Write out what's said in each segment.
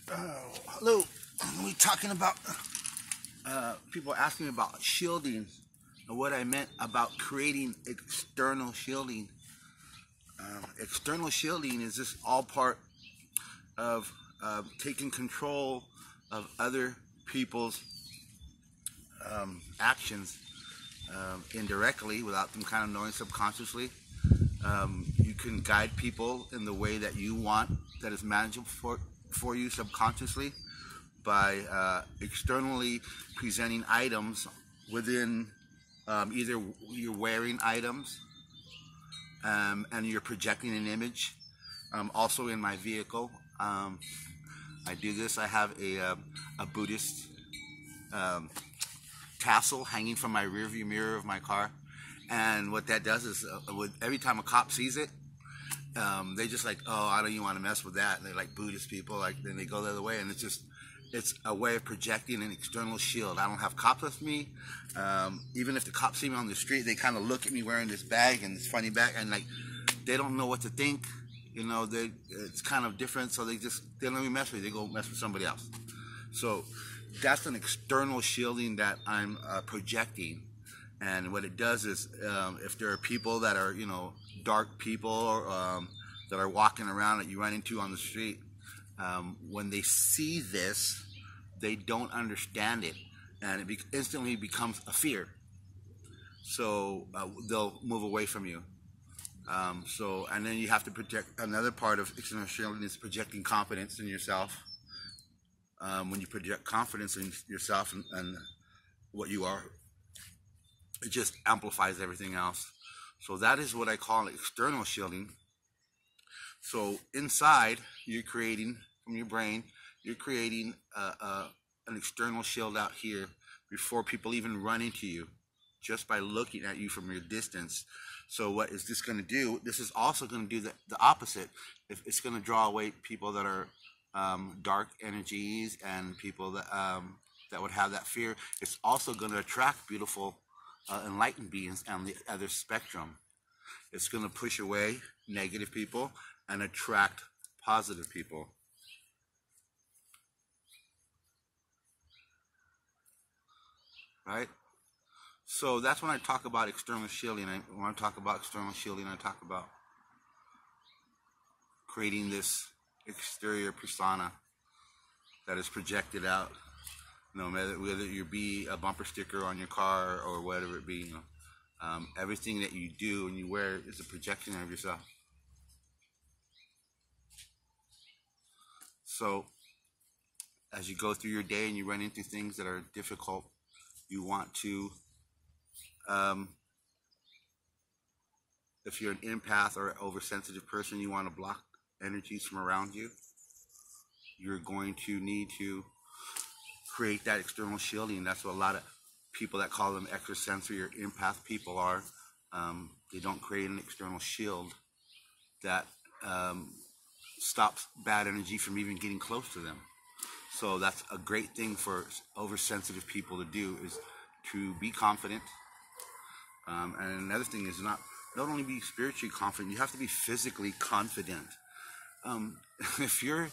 Hello. We talking about people asking me about shielding and what I meant about creating external shielding. External shielding is just all part of taking control of other people's actions indirectly without them kind of knowing subconsciously. You can guide people in the way that you want, that is manageable for you subconsciously, by externally presenting items within either you're wearing items and you're projecting an image. Also in my vehicle, I do this. I have a Buddhist tassel hanging from my rearview mirror of my car, and what that does is every time a cop sees it, they just like, oh, I don't even want to mess with that. And they're like Buddhist people, like, then they go the other way, and it's a way of projecting an external shield. I don't have cops with me. Even if the cops see me on the street, they kind of look at me wearing this bag and this funny bag, and like they don't know what to think. You know, it's kind of different, so they don't even mess with you. They go mess with somebody else. So that's an external shielding that I'm projecting. And what it does is, if there are people that are, dark people or that are walking around that you run into on the street, when they see this, they don't understand it, and it instantly becomes a fear. So they'll move away from you. And then you have to project. Another part of external shielding is projecting confidence in yourself. When you project confidence in yourself and what you are, it just amplifies everything else. So that is what I call external shielding. So inside, you're creating, from your brain, you're creating an external shield out here before people even run into you, just by looking at you from your distance. So what is this going to do? This is also going to do the opposite. If it's going to draw away people that are dark energies and people that would have that fear. It's also going to attract beautiful enlightened beings on the other spectrum. It's going to push away negative people and attract positive people. Right? So that's when I talk about external shielding. When I talk about external shielding, I talk about creating this exterior persona that is projected out. Whether you be a bumper sticker on your car or whatever it be, everything that you do and you wear is a projection of yourself. So as you go through your day and you run into things that are difficult, you want to, if you're an empath or oversensitive person, you want to block energies from around you. You're going to need to create that external shielding. That's what a lot of people that call them extrasensory or empath people are. They don't create an external shield that stops bad energy from even getting close to them. So that's a great thing for oversensitive people to do, is to be confident. And another thing is not only be spiritually confident, you have to be physically confident. If you're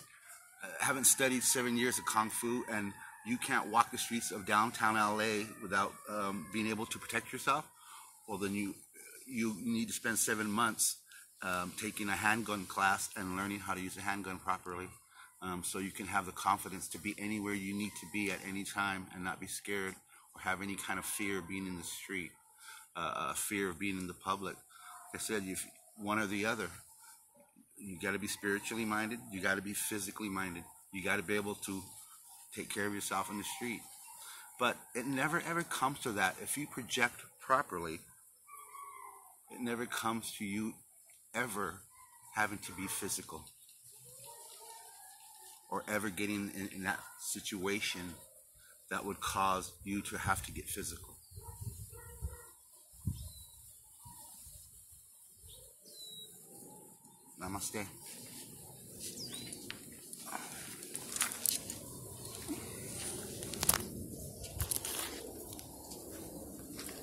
haven't studied 7 years of Kung Fu and you can't walk the streets of downtown LA without being able to protect yourself, well, then you need to spend 7 months taking a handgun class and learning how to use a handgun properly, so you can have the confidence to be anywhere you need to be at any time and not be scared or have any kind of fear of being in the street, fear of being in the public. Like I said, one or the other. You got to be spiritually minded. You got to be physically minded. You got to be able to take care of yourself in the street. But it never ever comes to that. If you project properly, it never comes to you ever having to be physical or ever getting in that situation that would cause you to have to get physical. Namaste.